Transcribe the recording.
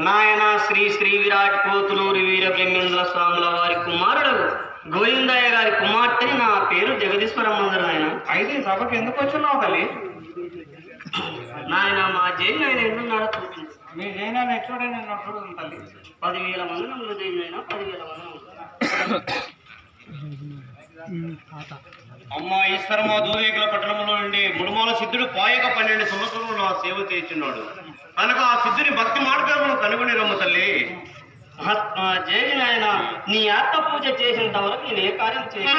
నాయన శ్రీ శ్రీ విరాట్ పోతులూరి వీర బ్రహ్మేంద్ర స్వాముల వారి కుమారుడు గోవిందయ్య గారి కుమార్తెని నా పేరు జగదీశ్వరమ్మందరు ఆయన. అయితే సభకు ఎందుకు వచ్చున్నావు తల్లి? నాయన మా జైలు ఆయన ఎందుకు నడుపుతుంది? మీ జైనా ఎట్లుడే నేను చూడదు తల్లి. 10,000 మంది జైలు అయినా 10,000 మంది. అమ్మ ఈశ్వరమ్మ దూరేకుల పట్టణంలో నుండి ముడుమాల సిద్ధుడు పాయక 12 సంవత్సరంలో సేవ చేస్తున్నాడు కనుక ఆ సిద్ధుని భక్తి మార్గాలను కనుగొని రమ్మ తల్లి. జైలు ఆయన నీ ఆత్మ పూజ చేసినంత వరకు నేను ఏ కార్యం చేయను.